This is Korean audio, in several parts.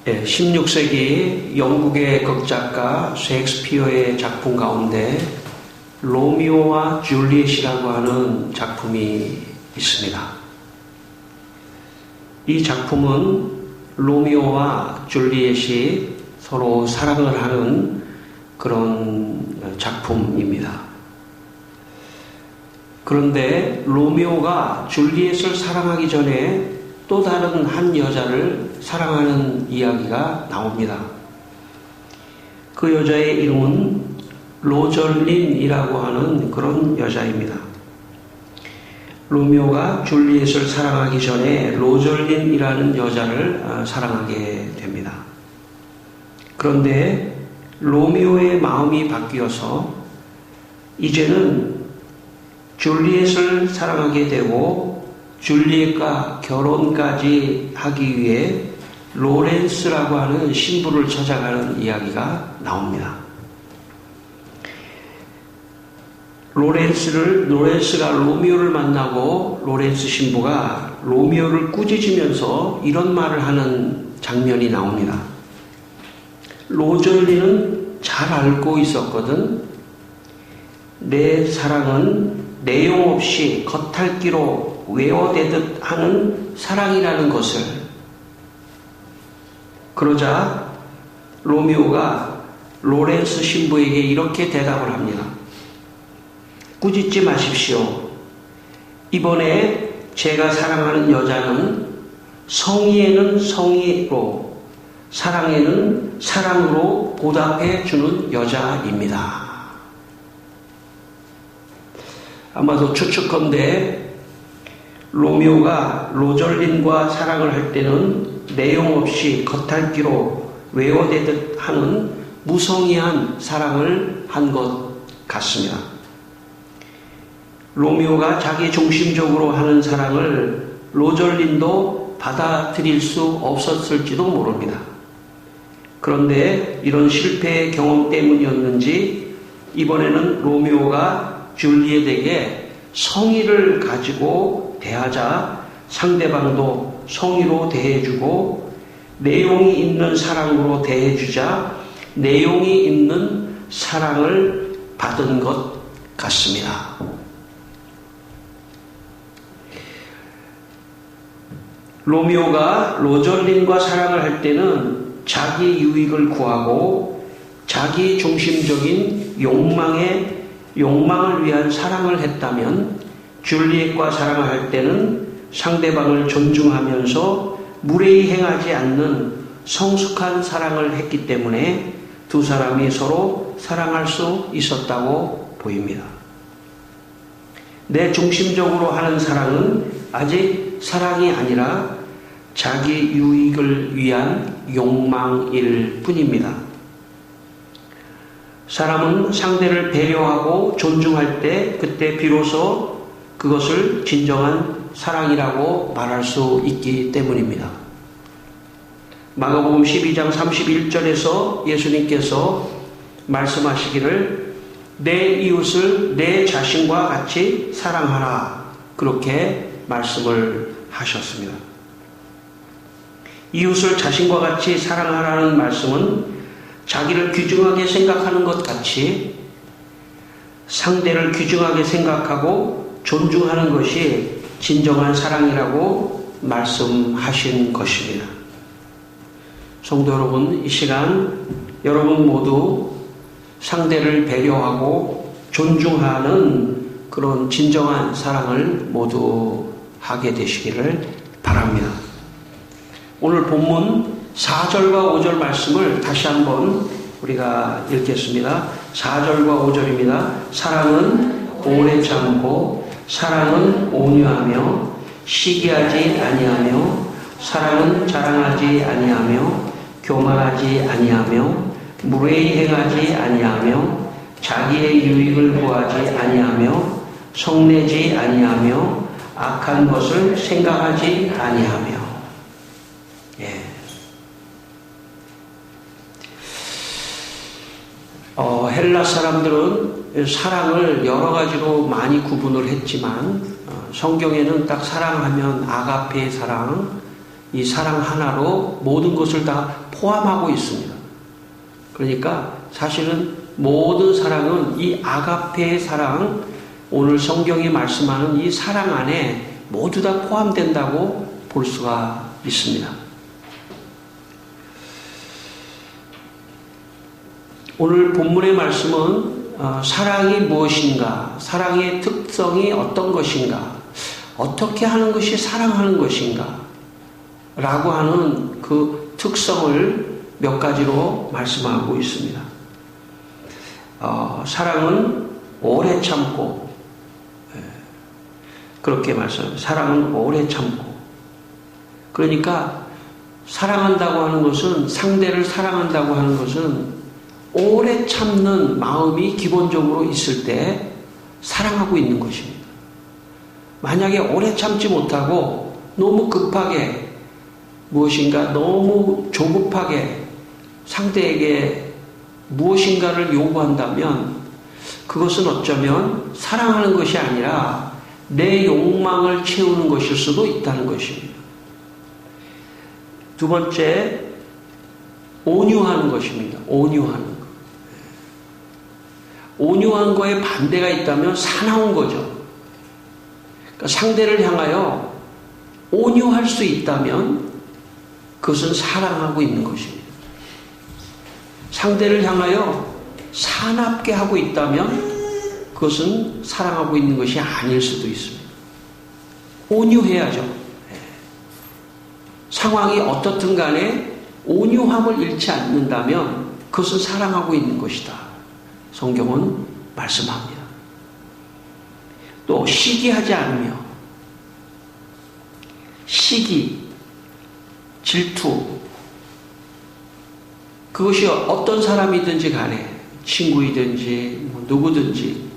16세기 영국의 극작가 셰익스피어의 작품 가운데 로미오와 줄리엣이라고 하는 작품이 있습니다. 이 작품은 로미오와 줄리엣이 서로 사랑을 하는 그런 작품입니다. 그런데 로미오가 줄리엣을 사랑하기 전에 또 다른 한 여자를 사랑하는 이야기가 나옵니다. 그 여자의 이름은 로절린이라고 하는 그런 여자입니다. 로미오가 줄리엣을 사랑하기 전에 로절린이라는 여자를 사랑하게 됩니다. 그런데 로미오의 마음이 바뀌어서 이제는 줄리엣을 사랑하게 되고 줄리엣과 결혼까지 하기 위해 로렌스라고 하는 신부를 찾아가는 이야기가 나옵니다. 로렌스가 로미오를 만나고 로렌스 신부가 로미오를 꾸짖으면서 이런 말을 하는 장면이 나옵니다. 로절리는 잘 알고 있었거든. 내 사랑은 내용 없이 겉핥기로 외워대듯 하는 사랑이라는 것을. 그러자 로미오가 로렌스 신부에게 이렇게 대답을 합니다. 꾸짖지 마십시오. 이번에 제가 사랑하는 여자는 성의에는 성의로, 사랑에는 사랑으로 보답해 주는 여자입니다. 아마도 추측컨대 로미오가 로절린과 사랑을 할 때는 내용 없이 겉핥기로 외워대듯 하는 무성의한 사랑을 한 것 같습니다. 로미오가 자기 중심적으로 하는 사랑을 로절린도 받아들일 수 없었을지도 모릅니다. 그런데 이런 실패의 경험 때문이었는지 이번에는 로미오가 줄리엣에게 성의를 가지고 대하자 상대방도 성의로 대해주고 내용이 있는 사랑으로 대해주자 내용이 있는 사랑을 받은 것 같습니다. 로미오가 로절린과 사랑을 할 때는 자기 유익을 구하고 자기 중심적인 욕망을 위한 사랑을 했다면 줄리엣과 사랑을 할 때는 상대방을 존중하면서 무례히 행하지 않는 성숙한 사랑을 했기 때문에 두 사람이 서로 사랑할 수 있었다고 보입니다. 내 중심적으로 하는 사랑은 아직 사랑이 아니라 자기 유익을 위한 욕망일 뿐입니다. 사람은 상대를 배려하고 존중할 때 그때 비로소 그것을 진정한 사랑이라고 말할 수 있기 때문입니다. 마가복음 12장 31절에서 예수님께서 말씀하시기를 내 이웃을 내 자신과 같이 사랑하라 그렇게 말씀을 하셨습니다. 이웃을 자신과 같이 사랑하라는 말씀은 자기를 귀중하게 생각하는 것 같이 상대를 귀중하게 생각하고 존중하는 것이 진정한 사랑이라고 말씀하신 것입니다. 성도 여러분, 이 시간 여러분 모두 상대를 배려하고 존중하는 그런 진정한 사랑을 모두 하게 되시기를 바랍니다. 오늘 본문 4절과 5절 말씀을 다시 한번 우리가 읽겠습니다. 4절과 5절입니다. 사랑은 오래 참고 사랑은 온유하며 시기하지 아니하며 사랑은 자랑하지 아니하며 교만하지 아니하며 무례히 행하지 아니하며 자기의 유익을 구하지 아니하며 성내지 아니하며 악한 것을 생각하지 아니하며. 헬라 사람들은 사랑을 여러 가지로 많이 구분을 했지만 성경에는 딱 사랑하면 아가페 사랑, 이 사랑 하나로 모든 것을 다 포함하고 있습니다. 그러니까 사실은 모든 사랑은 이 아가페의 사랑, 오늘 성경이 말씀하는 이 사랑 안에 모두 다 포함된다고 볼 수가 있습니다. 오늘 본문의 말씀은 사랑이 무엇인가, 사랑의 특성이 어떤 것인가, 어떻게 하는 것이 사랑하는 것인가 라고 하는 그 특성을 몇 가지로 말씀하고 있습니다. 사랑은 오래 참고, 그렇게 말씀합니다. 사랑은 오래 참고. 그러니까 사랑한다고 하는 것은, 상대를 사랑한다고 하는 것은 오래 참는 마음이 기본적으로 있을 때 사랑하고 있는 것입니다. 만약에 오래 참지 못하고 너무 급하게 무엇인가 너무 조급하게 상대에게 무엇인가를 요구한다면 그것은 어쩌면 사랑하는 것이 아니라 내 욕망을 채우는 것일 수도 있다는 것입니다. 두 번째, 온유하는 것입니다. 온유하는 것. 온유한 거에 반대가 있다면 사나운 거죠. 그러니까 상대를 향하여 온유할 수 있다면 그것은 사랑하고 있는 것입니다. 상대를 향하여 사납게 하고 있다면 그것은 사랑하고 있는 것이 아닐 수도 있습니다. 온유해야죠. 상황이 어떻든 간에 온유함을 잃지 않는다면 그것은 사랑하고 있는 것이다. 성경은 말씀합니다. 또 시기하지 않으며, 시기, 질투, 그것이 어떤 사람이든지 간에 친구이든지 누구든지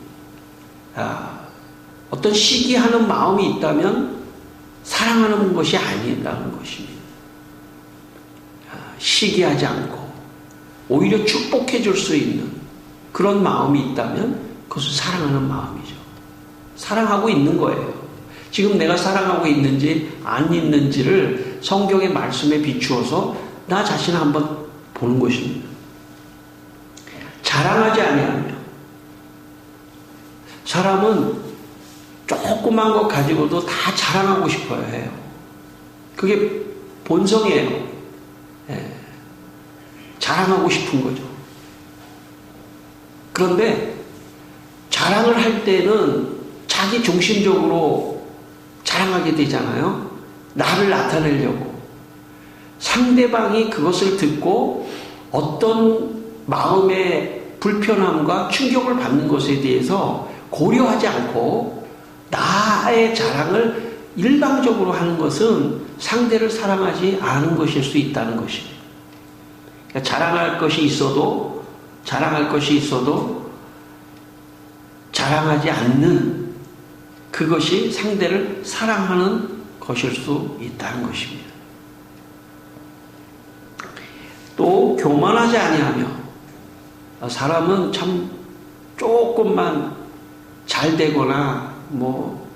어떤 시기하는 마음이 있다면 사랑하는 것이 아니라는 것입니다. 시기하지 않고 오히려 축복해 줄 수 있는 그런 마음이 있다면 그것은 사랑하는 마음이죠. 사랑하고 있는 거예요. 지금 내가 사랑하고 있는지 안 있는지를 성경의 말씀에 비추어서 나 자신을 한번 보는 것입니다. 자랑하지 아니하며, 사람은 조그만 것 가지고도 다 자랑하고 싶어요 해요. 그게 본성이에요. 자랑하고 싶은 거죠. 그런데 자랑을 할 때는 자기 중심적으로 자랑하게 되잖아요. 나를 나타내려고. 상대방이 그것을 듣고 어떤 마음의 불편함과 충격을 받는 것에 대해서 고려하지 않고 나의 자랑을 일방적으로 하는 것은 상대를 사랑하지 않은 것일 수 있다는 것입니다. 그러니까 자랑할 것이 있어도 자랑하지 않는 그것이 상대를 사랑하는 것일 수 있다는 것입니다. 또 교만하지 아니하며, 사람은 참 조금만 잘 되거나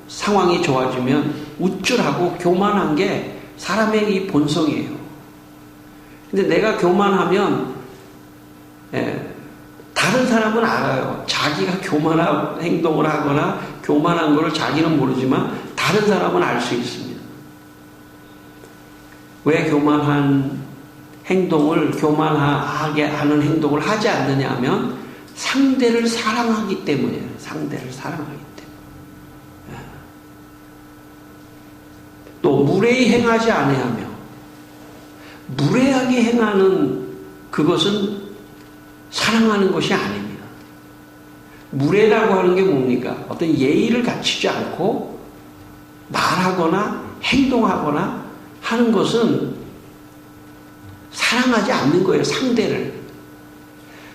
상황이 좋아지면 우쭐하고 교만한 게 사람의 이 본성이에요. 근데 내가 교만하면 다른 사람은 알아요. 자기가 교만한 행동을 하거나 교만한 것을 자기는 모르지만 다른 사람은 알 수 있습니다. 왜 교만한 행동을, 교만하게 하는 행동을 하지 않느냐 하면 상대를 사랑하기 때문이에요. 상대를 사랑하기 때문에. 또 무례히 행하지 아니하며, 무례하게 행하는 그것은 사랑하는 것이 아닙니다. 무례라고 하는 게 뭡니까? 어떤 예의를 갖추지 않고 말하거나 행동하거나 하는 것은 사랑하지 않는 거예요.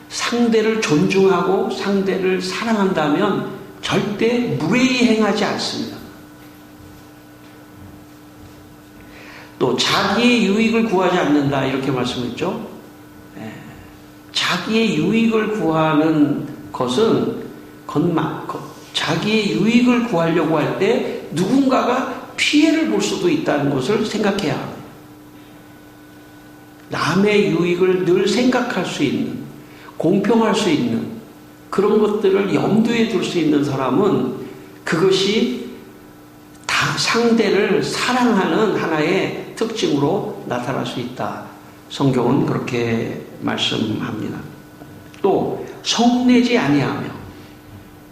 상대를 존중하고 상대를 사랑한다면 절대 무례히 행하지 않습니다. 또 자기의 유익을 구하지 않는다 이렇게 말씀했죠. 자기의 유익을 구하는 것은 자기의 유익을 구하려고 할 때 누군가가 피해를 볼 수도 있다는 것을 생각해야 합니다. 남의 유익을 늘 생각할 수 있는, 공평할 수 있는 그런 것들을 염두에 둘 수 있는 사람은 그것이 다 상대를 사랑하는 하나의 특징으로 나타날 수 있다. 성경은 그렇게 말씀합니다. 또 성내지 아니하며,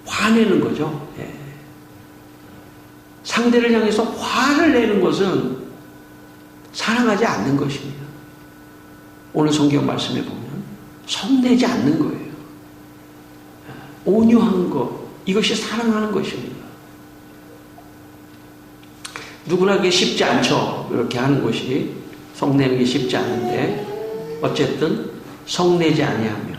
화내는 거죠. 예. 상대를 향해서 화를 내는 것은 사랑하지 않는 것입니다. 오늘 성경 말씀에 보면 성내지 않는 거예요. 온유한 것, 이것이 사랑하는 것입니다. 누구나 그게 쉽지 않죠. 이렇게 하는 것이, 성내는 게 쉽지 않은데 어쨌든 성내지 아니하며,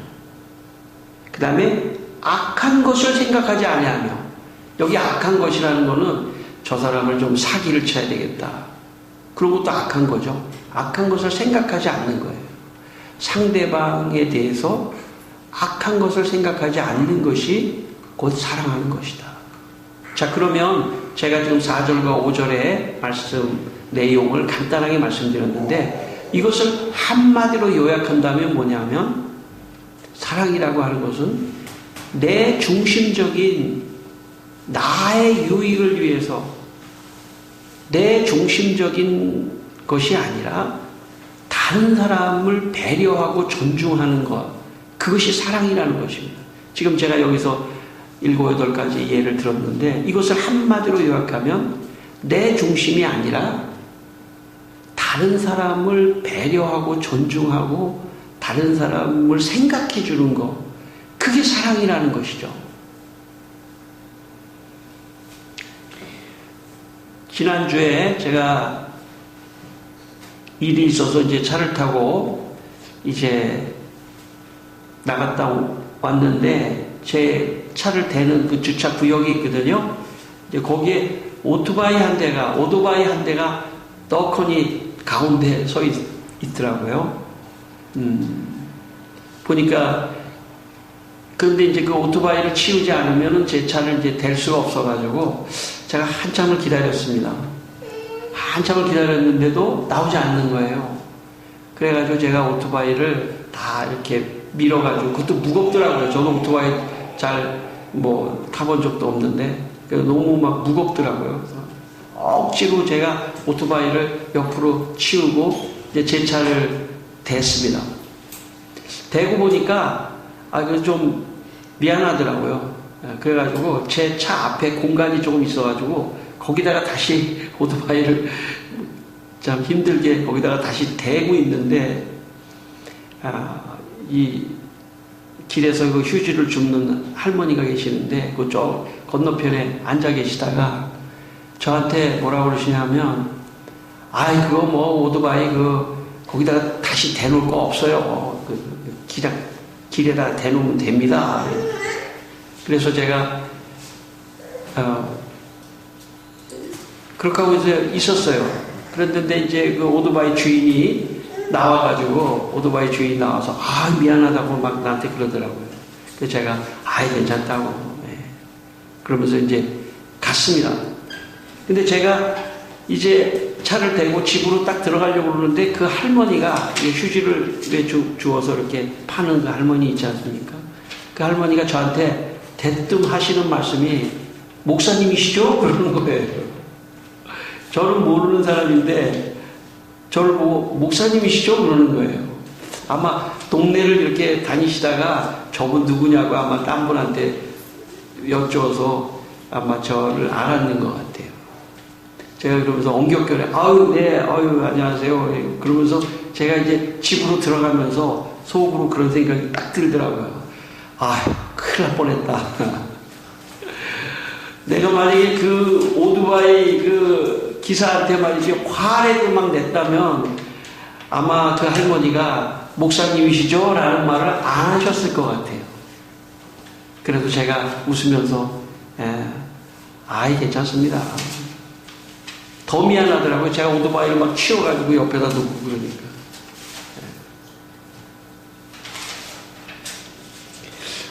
그 다음에 악한 것을 생각하지 아니하며. 여기 악한 것이라는 거는 저 사람을 좀 사기를 쳐야 되겠다, 그런 것도 악한 거죠. 악한 것을 생각하지 않는 거예요. 상대방에 대해서 악한 것을 생각하지 않는 것이 곧 사랑하는 것이다. 자, 그러면 제가 지금 4절과 5절의 말씀 내용을 간단하게 말씀드렸는데, 이것을 한마디로 요약한다면 뭐냐면, 사랑이라고 하는 것은 내 중심적인 나의 유익을 위해서, 내 중심적인 것이 아니라 다른 사람을 배려하고 존중하는 것, 그것이 사랑이라는 것입니다. 지금 제가 여기서 7, 8가지 예를 들었는데, 이것을 한마디로 요약하면 내 중심이 아니라 다른 사람을 배려하고 존중하고 다른 사람을 생각해 주는 것, 그게 사랑이라는 것이죠. 지난주에 제가 일이 있어서 이제 차를 타고 이제 나갔다 왔는데, 제 차를 대는 그 주차 구역이 있거든요. 이제 거기에 오토바이 한 대가 떡하니 가운데 서 있더라고요. 보니까, 그런데 이제 그 오토바이를 치우지 않으면 제 차를 이제 댈 수가 없어가지고 제가 한참을 기다렸습니다. 한참을 기다렸는데도 나오지 않는 거예요. 그래가지고 제가 오토바이를 다 이렇게 밀어가지고, 그것도 무겁더라고요. 저도 오토바이 잘 타본 적도 없는데 너무 막 무겁더라고요. 그래서 억지로 제가 오토바이를 옆으로 치우고 이제 제 차를 댔습니다. 대고 보니까 그래서 좀 미안하더라고요. 그래가지고 제 차 앞에 공간이 조금 있어가지고 거기다가 다시 오토바이를 참 힘들게 거기다가 다시 대고 있는데, 이 길에서 그 휴지를 줍는 할머니가 계시는데 그쪽 건너편에 앉아 계시다가 저한테 뭐라고 그러시냐면, 그거 오토바이 거기다가 다시 대놓을 거 없어요. 길에다 대놓으면 됩니다. 그래서 제가 그렇게 하고 있었어요. 그런데 이제 그 오토바이 주인이 나와가지고, 오토바이 주인이 나와서 미안하다고 막 나한테 그러더라고요. 그래서 제가 괜찮다고, 그러면서 이제 갔습니다. 근데 제가 이제 차를 대고 집으로 딱 들어가려고 그러는데, 그 할머니가 휴지를 주워서 이렇게 파는 그 할머니 있지 않습니까? 그 할머니가 저한테 대뜸 하시는 말씀이, 목사님이시죠? 그러는 거예요. 저는 모르는 사람인데 저를 보고 목사님이시죠? 그러는 거예요. 아마 동네를 이렇게 다니시다가 저분 누구냐고 아마 딴 분한테 여쭤서 아마 저를 알았는 것 같아요. 제가 그러면서 엄격결에 네, 안녕하세요. 그러면서 제가 이제 집으로 들어가면서 속으로 그런 생각이 딱 들더라고요. 큰일 날 뻔했다. 내가 만약에 그 오토바이 그 기사한테 말이지 화를 막 냈다면 아마 그 할머니가 목사님이시죠? 라는 말을 안 하셨을 것 같아요. 그래도 제가 웃으면서 괜찮습니다. 더 미안하더라고요. 제가 오토바이를 막 치워가지고 옆에다 놓고 그러니까.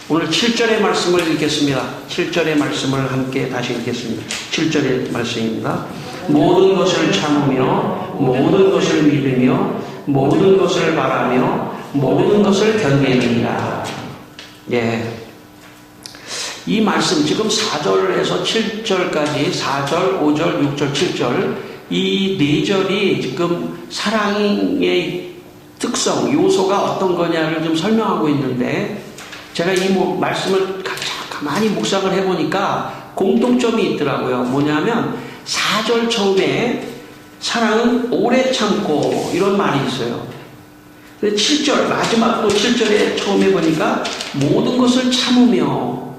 오늘 7절의 말씀을 읽겠습니다. 7절의 말씀을 함께 다시 읽겠습니다. 7절의 말씀입니다. 모든 것을 참으며 모든 것을 믿으며 모든 것을 바라며 모든 것을 견디느니라. 예. 이 말씀 지금 4절에서 7절까지 4절, 5절, 6절, 7절 이 네 절이 지금 사랑의 특성, 요소가 어떤 거냐를 좀 설명하고 있는데 제가 이 말씀을 가만히 묵상을 해보니까 공통점이 있더라고요. 뭐냐면 4절 처음에 사랑은 오래 참고 이런 말이 있어요. 근데 7절 마지막 또 7절에 처음에 보니까 모든 것을 참으며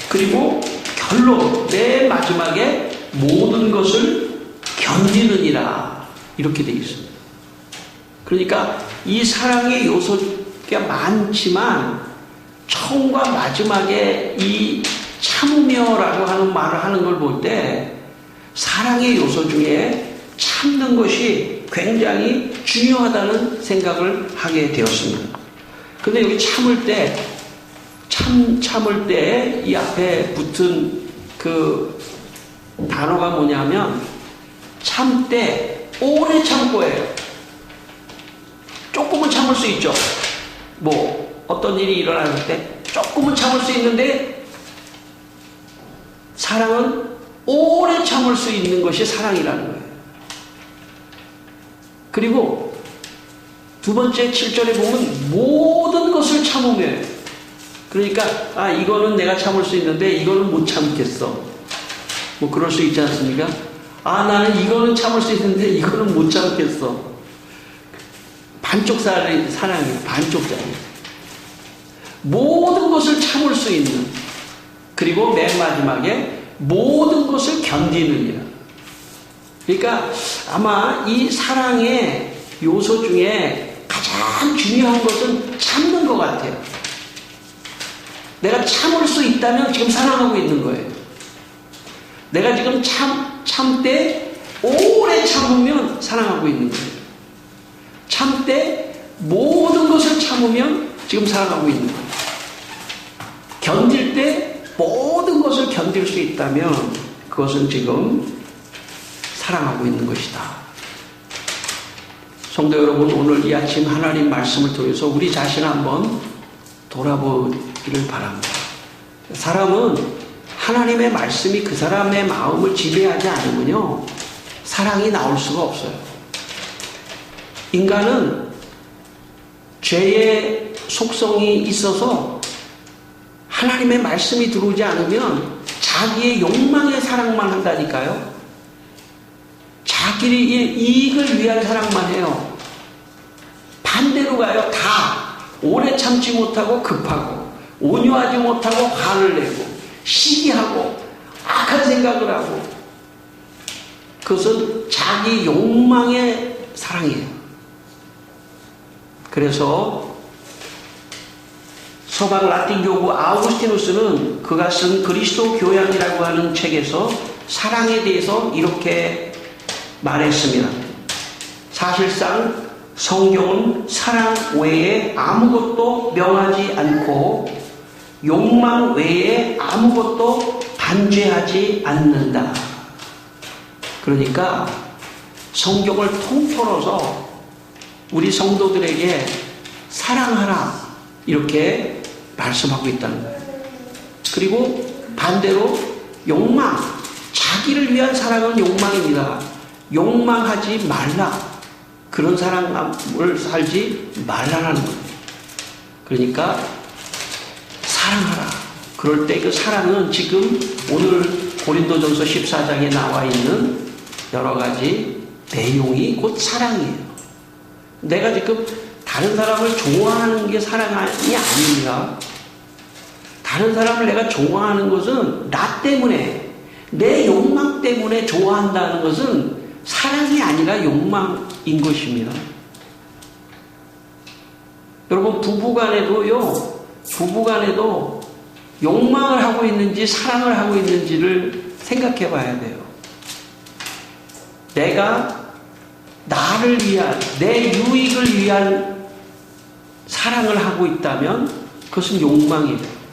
그리고 결론 맨 마지막에 모든 것을 견디느니라 이렇게 되어 있습니다. 그러니까 이 사랑의 요소가 많지만 처음과 마지막에 이 참으며라고 하는 말을 하는 걸 볼 때 사랑의 요소 중에 참는 것이 굉장히 중요하다는 생각을 하게 되었습니다. 근데 여기 참을 때 참을 때 이 앞에 붙은 그 단어가 뭐냐면 참 때 오래 참고예요. 조금은 참을 수 있죠. 뭐 어떤 일이 일어날 때 조금은 참을 수 있는데 사랑은 오래 참을 수 있는 것이 사랑이라는 거예요. 그리고 두 번째 7절에 보면 모든 것을 참으며 그러니까 이거는 내가 참을 수 있는데 이거는 못 참겠어. 뭐 그럴 수 있지 않습니까? 나는 이거는 참을 수 있는데 이거는 못 참겠어. 반쪽 사랑이에요. 반쪽짜리. 모든 것을 참을 수 있는 그리고 맨 마지막에 모든 것을 견디느니라. 그러니까 아마 이 사랑의 요소 중에 가장 중요한 것은 참는 것 같아요. 내가 참을 수 있다면 지금 사랑하고 있는 거예요. 내가 지금 참되 오래 참으면 사랑하고 있는 거예요. 참되 모든 것을 참으면 지금 사랑하고 있는 거예요. 견딜 때 모든 것을 견딜 수 있다면 그것은 지금 사랑하고 있는 것이다. 성도 여러분, 오늘 이 아침 하나님 말씀을 통해서 우리 자신을 한번 돌아보기를 바랍니다. 사람은 하나님의 말씀이 그 사람의 마음을 지배하지 않으면요 사랑이 나올 수가 없어요. 인간은 죄의 속성이 있어서 하나님의 말씀이 들어오지 않으면 자기의 욕망의 사랑만 한다니까요. 자기의 이익을 위한 사랑만 해요. 반대로 가요. 다 오래 참지 못하고 급하고 온유하지 못하고 화를 내고 시기하고 악한 생각을 하고 그것은 자기 욕망의 사랑이에요. 그래서 서방 라틴 교구 아우구스티누스는 그가 쓴 그리스도 교양이라고 하는 책에서 사랑에 대해서 이렇게 말했습니다. 사실상 성경은 사랑 외에 아무것도 명하지 않고 욕망 외에 아무것도 반죄하지 않는다. 그러니까 성경을 통틀어서 우리 성도들에게 사랑하라 이렇게 말씀하고 있다는 거예요. 그리고 반대로 욕망, 자기를 위한 사랑은 욕망입니다. 욕망하지 말라. 그런 사랑을 살지 말라라는 거예요. 그러니까 사랑하라. 그럴 때 그 사랑은 지금 오늘 고린도전서 14장에 나와 있는 여러 가지 내용이 곧 사랑이에요. 내가 지금 다른 사람을 좋아하는 게 사랑이 아닙니다. 다른 사람을 내가 좋아하는 것은 나 때문에, 내 욕망 때문에 좋아한다는 것은 사랑이 아니라 욕망인 것입니다. 여러분, 부부간에도 욕망을 하고 있는지 사랑을 하고 있는지를 생각해 봐야 돼요. 내가 나를 위한, 내 유익을 위한 사랑을 하고 있다면 그것은 욕망이에요.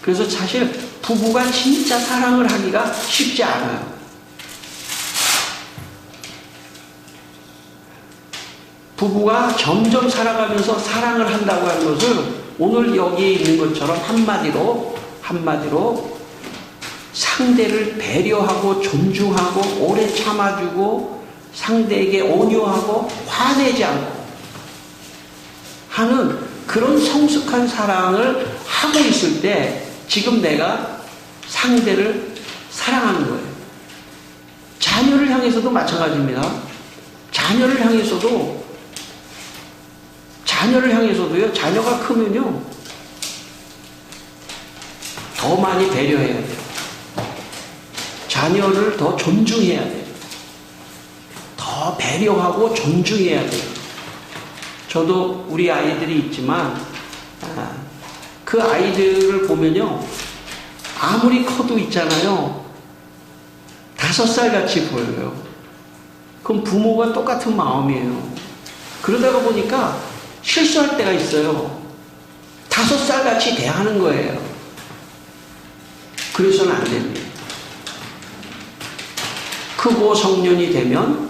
그래서 사실 부부가 진짜 사랑을 하기가 쉽지 않아요. 부부가 점점 살아가면서 사랑을 한다고 하는 것을 오늘 여기 있는 것처럼 한마디로 상대를 배려하고 존중하고 오래 참아주고 상대에게 온유하고 화내지 않고 하는 그런 성숙한 사랑을 하고 있을 때 지금 내가 상대를 사랑하는 거예요. 자녀를 향해서도 마찬가지입니다. 자녀를 향해서도요, 자녀가 크면요, 더 많이 배려해야 돼요. 자녀를 더 존중해야 돼요. 더 배려하고 존중해야 돼요. 저도 우리 아이들이 있지만, 그 아이들을 보면요, 아무리 커도 있잖아요, 5살 같이 보여요. 그럼 부모가 똑같은 마음이에요. 그러다가 보니까 실수할 때가 있어요. 5살 같이 대하는 거예요. 그래서는 안 됩니다. 크고 성년이 되면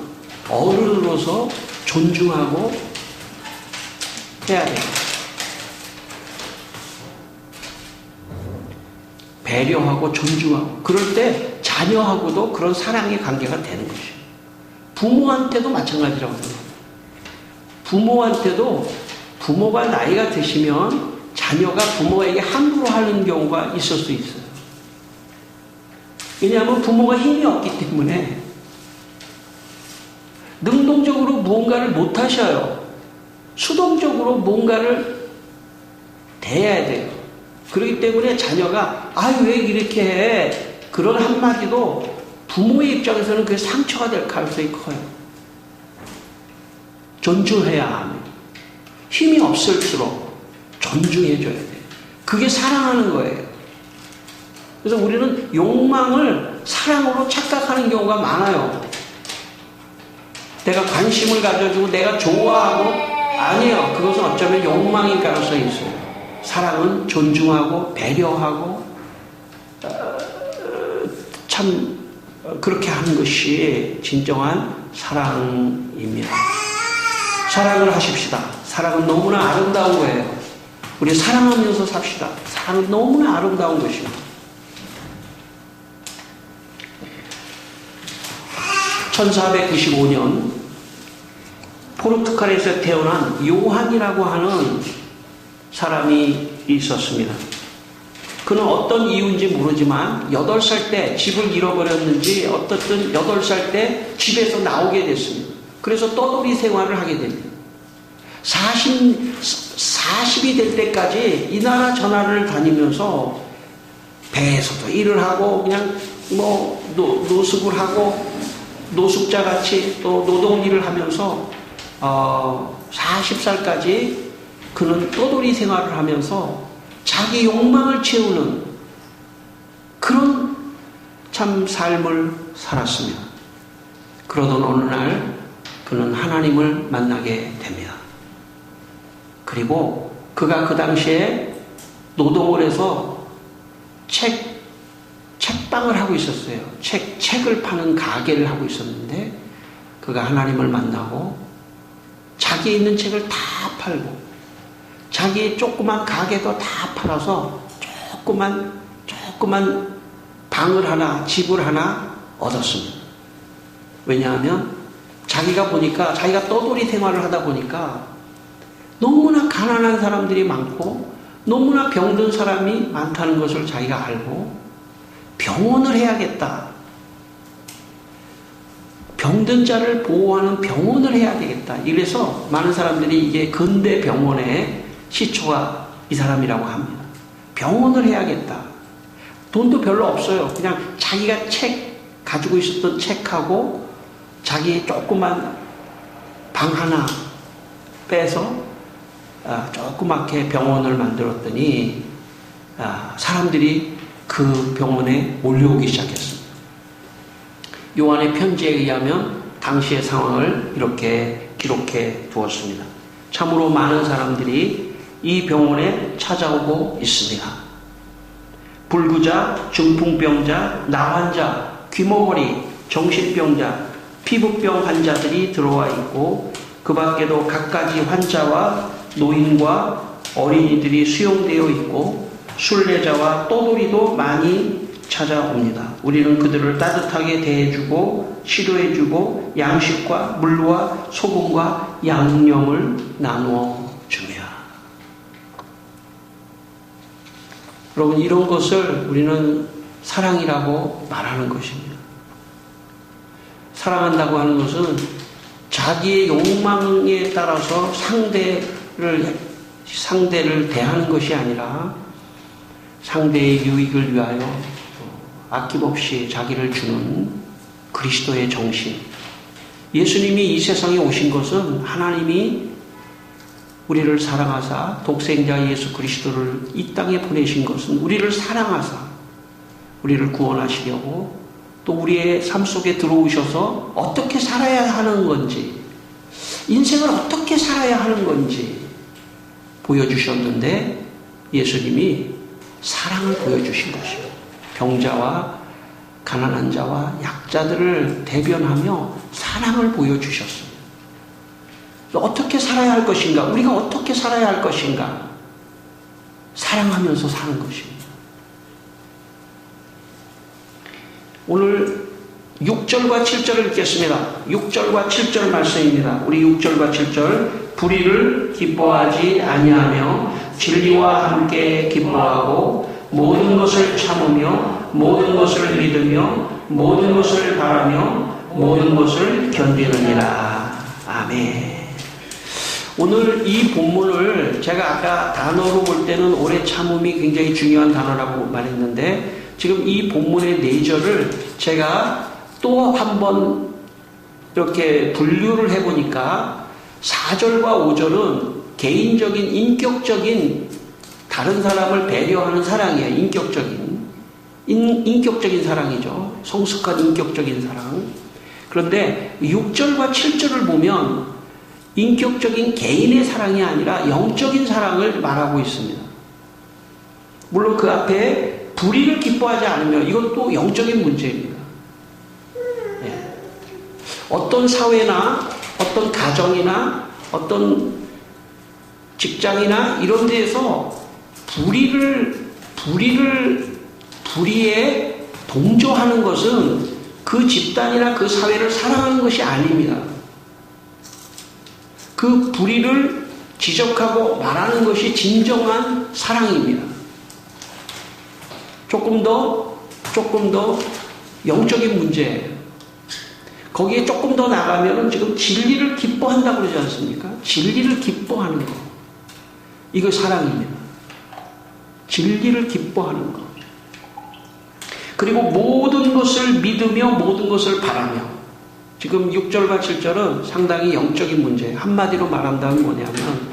어른으로서 존중하고 해야 돼요. 배려하고 존중하고. 그럴 때 자녀하고도 그런 사랑의 관계가 되는 것이에요. 부모한테도 마찬가지라고 생각합니다. 부모한테도 부모가 나이가 드시면 자녀가 부모에게 함부로 하는 경우가 있을 수 있어요. 왜냐하면 부모가 힘이 없기 때문에 능동적으로 무언가를 못 하셔요. 수동적으로 뭔가를 대해야 돼요. 그렇기 때문에 자녀가 아유 왜 이렇게 해? 그런 한마디도 부모의 입장에서는 그게 상처가 될 가능성이 커요. 존중해야 합니다. 힘이 없을수록 존중해줘야 돼요. 그게 사랑하는 거예요. 그래서 우리는 욕망을 사랑으로 착각하는 경우가 많아요. 내가 관심을 가져주고 내가 좋아하고, 아니에요. 그것은 어쩌면 욕망일 가능성이 있어요. 사랑은 존중하고 배려하고 참 그렇게 하는 것이 진정한 사랑입니다. 사랑을 하십시다. 사랑은 너무나 아름다운 거예요. 우리 사랑하면서 삽시다. 사랑은 너무나 아름다운 것입니다. 1495년 포르투갈에서 태어난 요한이라고 하는 사람이 있었습니다. 그는 어떤 이유인지 모르지만 8살 때 집을 잃어버렸는지 어떻든 8살 때 집에서 나오게 됐습니다. 그래서 떠돌이 생활을 하게 됩니다. 40이 될 때까지 이 나라 저 나라를 다니면서 배에서도 일을 하고 그냥 뭐 노숙을 하고 노숙자같이 또 노동일을 하면서 40살까지 그는 떠돌이 생활을 하면서 자기 욕망을 채우는 그런 참 삶을 살았습니다. 그러던 어느 날 그는 하나님을 만나게 됩니다. 그리고 그가 그 당시에 노동을 해서 책방을 하고 있었어요. 책을 파는 가게를 하고 있었는데 그가 하나님을 만나고 자기 있는 책을 다 팔고 자기 조그만 가게도 다 팔아서 조그만 방을 하나, 집을 하나 얻었습니다. 왜냐하면 자기가 떠돌이 생활을 하다 보니까 너무나 가난한 사람들이 많고 너무나 병든 사람이 많다는 것을 자기가 알고 병원을 해야겠다. 병든 자를 보호하는 병원을 해야 되겠다. 이래서 많은 사람들이 이게 근대 병원의 시초가 이 사람이라고 합니다. 병원을 해야겠다. 돈도 별로 없어요. 그냥 자기가 가지고 있었던 책하고 자기 조그만 방 하나 빼서 조그맣게 병원을 만들었더니 사람들이 그 병원에 몰려오기 시작했습니다. 요한의 편지에 의하면 당시의 상황을 이렇게 기록해 두었습니다. 참으로 많은 사람들이 이 병원에 찾아오고 있습니다. 불구자, 중풍병자, 나환자, 귀머거리, 정신병자, 피부병 환자들이 들어와 있고 그 밖에도 갖가지 환자와 노인과 어린이들이 수용되어 있고 순례자와 떠돌이도 많이 찾아옵니다. 우리는 그들을 따뜻하게 대해주고 치료해주고 양식과 물과 소금과 양념을 나누어 주며. 여러분, 이런 것을 우리는 사랑이라고 말하는 것입니다. 사랑한다고 하는 것은 자기의 욕망에 따라서 상대를 대하는 것이 아니라 상대의 유익을 위하여 아낌없이 자기를 주는 그리스도의 정신. 예수님이 이 세상에 오신 것은 하나님이 우리를 사랑하사 독생자 예수 그리스도를 이 땅에 보내신 것은 우리를 사랑하사 우리를 구원하시려고 또 우리의 삶 속에 들어오셔서 어떻게 살아야 하는 건지, 인생을 어떻게 살아야 하는 건지 보여주셨는데 예수님이 사랑을 보여주신 것이요. 병자와 가난한 자와 약자들을 대변하며 사랑을 보여주셨습니다. 어떻게 살아야 할 것인가? 우리가 어떻게 살아야 할 것인가? 사랑하면서 사는 것입니다. 오늘 6절과 7절을 읽겠습니다. 6절과 7절 말씀입니다. 우리 6절과 7절. 불의를 기뻐하지 아니하며 진리와 함께 기뻐하고 모든 것을 참으며 모든 것을 믿으며 모든 것을 바라며 모든 것을 견디느니라. 아멘. 오늘 이 본문을 제가 아까 단어로 볼 때는 오래 참음이 굉장히 중요한 단어라고 말했는데 지금 이 본문의 4절을 제가 또 한번 이렇게 분류를 해보니까 4절과 5절은 개인적인 인격적인 다른 사람을 배려하는 사랑이에요. 인격적인 사랑이죠. 성숙한 인격적인 사랑. 그런데 6절과 7절을 보면 인격적인 개인의 사랑이 아니라 영적인 사랑을 말하고 있습니다. 물론 그 앞에 불의를 기뻐하지 않으면 이것도 영적인 문제입니다. 네. 어떤 사회나 어떤 가정이나 어떤 직장이나 이런 데에서 불의에 동조하는 것은 그 집단이나 그 사회를 사랑하는 것이 아닙니다. 그 불의를 지적하고 말하는 것이 진정한 사랑입니다. 조금 더 영적인 문제예요. 거기에 조금 더 나가면은 지금 진리를 기뻐한다고 그러지 않습니까? 진리를 기뻐하는 거. 이거 사랑입니다. 진리를 기뻐하는 것. 그리고 모든 것을 믿으며 모든 것을 바라며. 지금 6절과 7절은 상당히 영적인 문제예요. 한마디로 말한다면 뭐냐면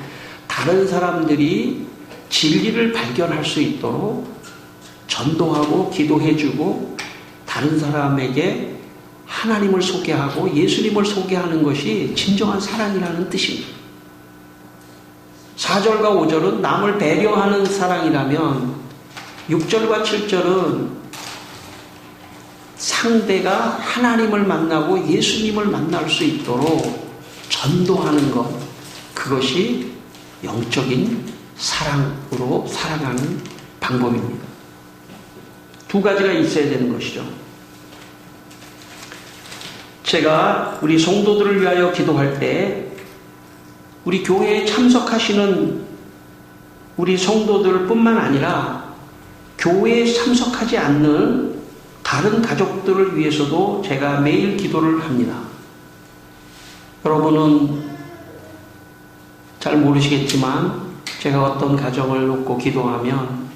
다른 사람들이 진리를 발견할 수 있도록 전도하고 기도해주고 다른 사람에게 하나님을 소개하고 예수님을 소개하는 것이 진정한 사랑이라는 뜻입니다. 4절과 5절은 남을 배려하는 사랑이라면 6절과 7절은 상대가 하나님을 만나고 예수님을 만날 수 있도록 전도하는 것, 그것이 영적인 사랑으로 살아가는 방법입니다. 두 가지가 있어야 되는 것이죠. 제가 우리 성도들을 위하여 기도할 때 우리 교회에 참석하시는 우리 성도들 뿐만 아니라 교회에 참석하지 않는 다른 가족들을 위해서도 제가 매일 기도를 합니다. 여러분은 잘 모르시겠지만 제가 어떤 가정을 놓고 기도하면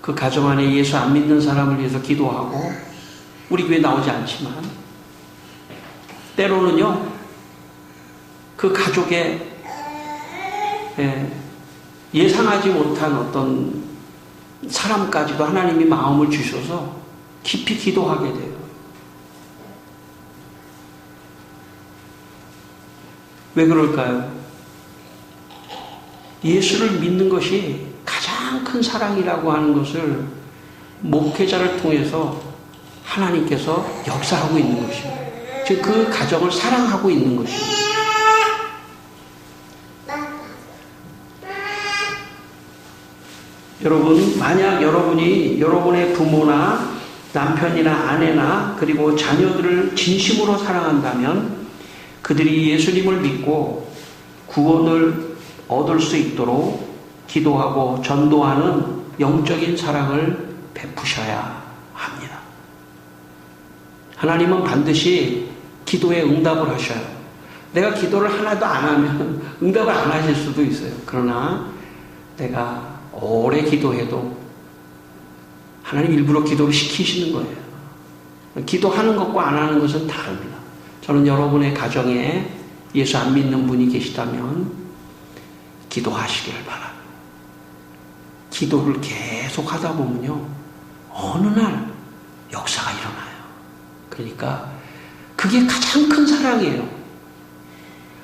그 가정 안에 예수 안 믿는 사람을 위해서 기도하고 우리 교회 나오지 않지만 때로는요 그 가족의 예상하지 못한 어떤 사람까지도 하나님이 마음을 주셔서 깊이 기도하게 돼요. 왜 그럴까요? 예수를 믿는 것이 가장 큰 사랑이라고 하는 것을 목회자를 통해서 하나님께서 역사하고 있는 것입니다. 즉 그 가정을 사랑하고 있는 것입니다. 여러분, 만약 여러분이 여러분의 부모나 남편이나 아내나 그리고 자녀들을 진심으로 사랑한다면 그들이 예수님을 믿고 구원을 얻을 수 있도록 기도하고 전도하는 영적인 사랑을 베푸셔야 합니다. 하나님은 반드시 기도에 응답을 하셔요. 내가 기도를 하나도 안 하면 응답을 안 하실 수도 있어요. 그러나 내가 오래 기도해도 하나님 일부러 기도를 시키시는 거예요. 기도하는 것과 안 하는 것은 다릅니다. 저는 여러분의 가정에 예수 안 믿는 분이 계시다면 기도하시기를 바랍니다. 기도를 계속 하다 보면요, 어느 날 역사가 일어나요. 그러니까 그게 가장 큰 사랑이에요.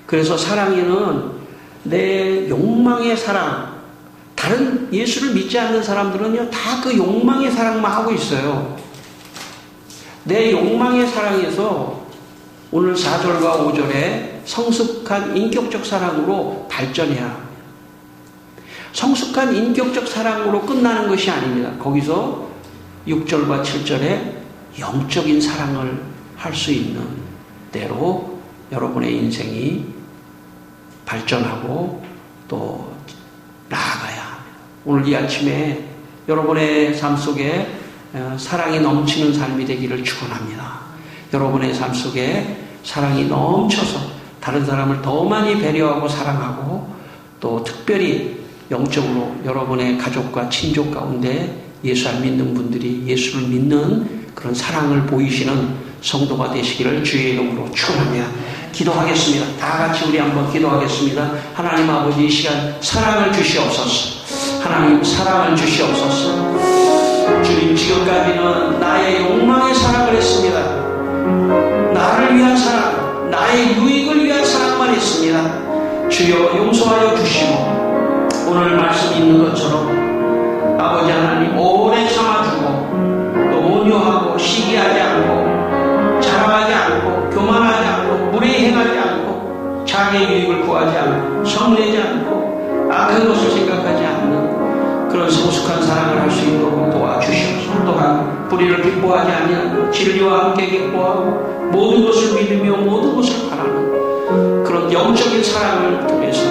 그래서 사랑에는 내 욕망의 사랑, 다른 예수를 믿지 않는 사람들은요, 다 그 욕망의 사랑만 하고 있어요. 내 욕망의 사랑에서 오늘 4절과 5절에 성숙한 인격적 사랑으로 발전해야 합니다. 성숙한 인격적 사랑으로 끝나는 것이 아닙니다. 거기서 6절과 7절에 영적인 사랑을 할 수 있는 대로 여러분의 인생이 발전하고 또 나아가야 합니다. 오늘 이 아침에 여러분의 삶 속에 사랑이 넘치는 삶이 되기를 축원합니다. 여러분의 삶 속에 사랑이 넘쳐서 다른 사람을 더 많이 배려하고 사랑하고 또 특별히 영적으로 여러분의 가족과 친족 가운데 예수 안 믿는 분들이 예수를 믿는 그런 사랑을 보이시는 성도가 되시기를 주의 이름으로 축원합니다. 기도하겠습니다. 다 같이 우리 한번 기도하겠습니다. 하나님 아버지, 이 시간 사랑을 주시옵소서. 하나님 사랑을 주시옵소서. 주님, 지금까지는 나의 욕망의 사랑을 했습니다. 나를 위한 사랑, 나의 유익을 위한 사랑만 했습니다. 주여 용서하여 주시고 오늘 말씀 있는 것처럼 아버지 하나님 오래 참아주고 또 온유하고 시기하지 않고 자랑하지 않고 교만하지 않고 무례히 행하지 않고 자기의 유익을 구하지 않고 성내지 않고 악한 것을 생각하지 않는 그런 성숙한 사랑을 할 수 있도록 도와주시옵소서. 또한 불의를 기뻐하지 아니하고 진리와 함께 기뻐하고 모든 것을 믿으며 모든 것을 바라는 그런 영적인 사랑을 통해서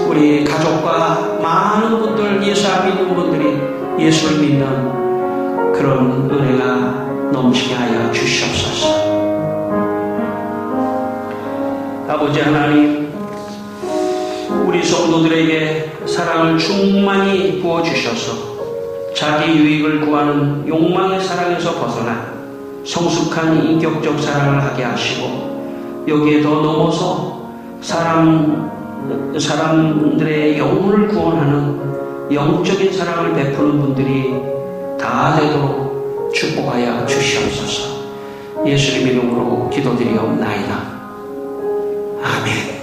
우리 가족과 많은 분들, 예수 안 믿는 분들이 예수를 믿는 그런 은혜가 넘치게 하여 주시옵소서. 아버지 하나님, 우리 성도들에게 사랑을 충만히 부어주셔서 자기 유익을 구하는 욕망의 사랑에서 벗어나 성숙한 인격적 사랑을 하게 하시고 여기에 더 넘어서 사람들의 영혼을 구원하는 영적인 사랑을 베푸는 분들이 다 되도록 축복하여 주시옵소서. 예수님 이름으로 기도드리옵나이다. 아멘.